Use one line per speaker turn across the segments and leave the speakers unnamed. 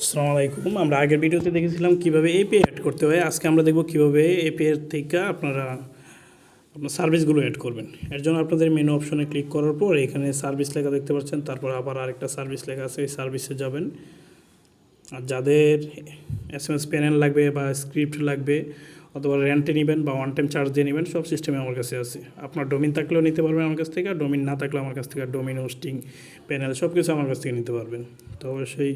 আসসালামু আলাইকুম। আমরা আগের ভিডিওতে দেখেছিলাম কিভাবে এপিআই অ্যাড করতে হয়। আজকে আমরা দেখব কিভাবে এপিআই এর থেকে আপনার সার্ভিসগুলো অ্যাড করবেন। এর জন্য আপনাদের মেনু অপশনে ক্লিক করার পর এখানে সার্ভিস লেখা দেখতে পাচ্ছেন, তারপর আবার আরেকটা সার্ভিস লেখা আছে, এই সার্ভিসে যাবেন। আর যাদের এসএমএস প্যানেল লাগবে বা স্ক্রিপ্ট লাগবে অথবা রেন্টে নেবেন বা ওয়ান টাইম চার্জ দিয়ে নেবেন, সব সিস্টেমে আমার কাছে আছে। আপনার ডোমিন থাকলেও নিতে পারবেন আমার কাছ থেকে, আর ডোমিন না থাকলেও আমার কাছ থেকে ডোমিন হোস্টিং প্যানেল সব কিছু আমার কাছ থেকে নিতে পারবেন। তো অবশ্যই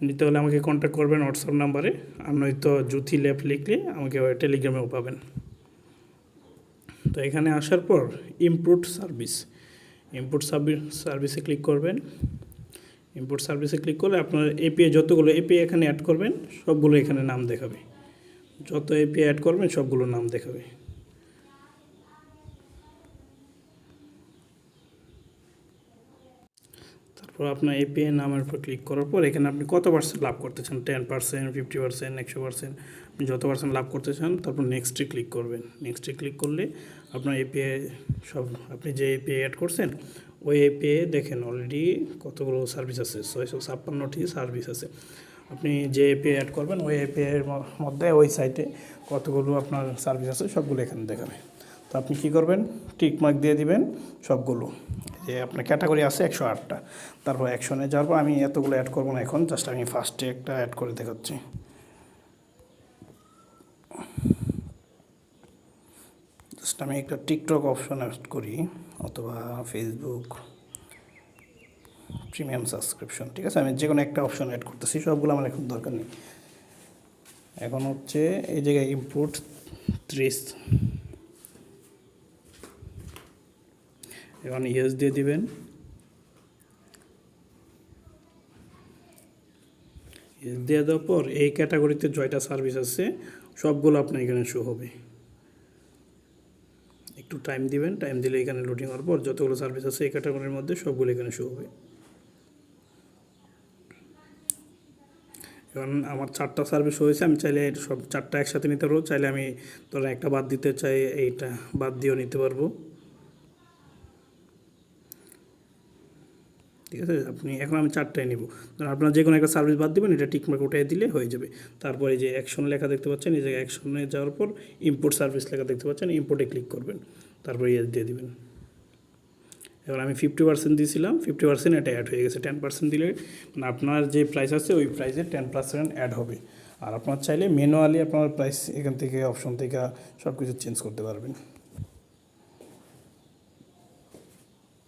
নিতে হলে আমাকে কন্ট্যাক্ট করবেন হোয়াটসঅ্যাপ নাম্বারে, আর নয়তো জুথি ল্যাব লিখলে আমাকে টেলিগ্রামেও পাবেন। তো এখানে আসার পর ইম্পোর্ট সার্ভিসে ক্লিক করবেন। ইম্পোর্ট সার্ভিসে ক্লিক করলে আপনার এপিআই যতগুলো এপিআই এখানে অ্যাড করবেন সবগুলো এখানে নাম দেখাবে। যত এপিআই অ্যাড করবেন সবগুলো নাম দেখাবে। তারপর আপনার এপিআই নামের উপর ক্লিক করার পর এখানে আপনি কত পার্সেন্ট লাভ করতে চান, 10%, 50%, 100%, আপনি যত পার্সেন্ট লাভ করতে চান তারপর নেক্সটে ক্লিক করবেন। নেক্সটে ক্লিক করলে আপনার এপিআই সব, আপনি যে এপিআই অ্যাড করছেন ওই এপিআই দেখেন অলরেডি কতগুলো সার্ভিস আছে, 656টি সার্ভিস আছে। আপনি যে এপিআই অ্যাড করবেন ওই এপিআইয়ের মধ্যে ওই সাইটে কতগুলো আপনার সার্ভিস আছে সবগুলো এখানে দেখাবে। তো আপনি কী করবেন, টিক মার্ক দিয়ে দিবেন সবগুলো। যে আপনার ক্যাটাগরি আছে 108টা, তারপর অ্যাকশনে যাওয়ার পর আমি এতগুলো অ্যাড করবো না এখন, জাস্ট আমি ফার্স্টে একটা অ্যাড করে দেখাচ্ছি। জাস্ট আমি একটা টিকটক অপশন অ্যাড করি, অথবা ফেসবুক প্রিমিয়াম সাবস্ক্রিপশন, ঠিক আছে। আমি যে কোনো একটা অপশন অ্যাড করতেছি, সবগুলো আমার এখন দরকার নেই। এখন হচ্ছে এই জায়গায় ইম্পোর্ট 30, এখন ইয়েস দিয়ে দিবেন। ইয়েস দিয়ে দেওয়ার পর এই ক্যাটাগরিতে জয়টা সার্ভিস আছে সবগুলো আপনার এখানে শো হবে। একটু টাইম দিবেন, টাইম দিলে এখানে লোডিং হওয়ার পর যতগুলো সার্ভিস আছে এই ক্যাটাগরির মধ্যে সবগুলো এখানে শো হবে। এখন আমার 4টা সার্ভিস হয়েছে, আমি চাইলে সব 4টা একসাথে নিতে পারবো, চাইলে আমি ধরেন একটা বাদ দিতে চাই, এইটা বাদ দিয়েও নিতে পারবো, ঠিক আছে। আপনি এখন আমি 4টাই নিব, ধরুন আপনার যে কোনো একটা সার্ভিস বাদ দেবেন, এটা টিকমার্ক উঠিয়ে দিলে হয়ে যাবে। তারপরে যে অ্যাকশন লেখা দেখতে পাচ্ছেন, এই জায়গায় অ্যাকশনে যাওয়ার পর ইম্পোর্ট সার্ভিস লেখা দেখতে পাচ্ছেন, ইম্পোর্টে ক্লিক করবেন, তারপরে ইয়েস দিয়ে দিবেন। এবার আমি 50% দিয়েছিলাম, 50% এটা অ্যাড হয়ে গেছে। 10% দিলে মানে আপনার যে প্রাইস আছে ওই প্রাইসে 10% অ্যাড হবে। আর আপনার চাইলে ম্যানুয়ালি আপনার প্রাইস এখান থেকে অপশন থেকে সব কিছু চেঞ্জ করতে পারবেন।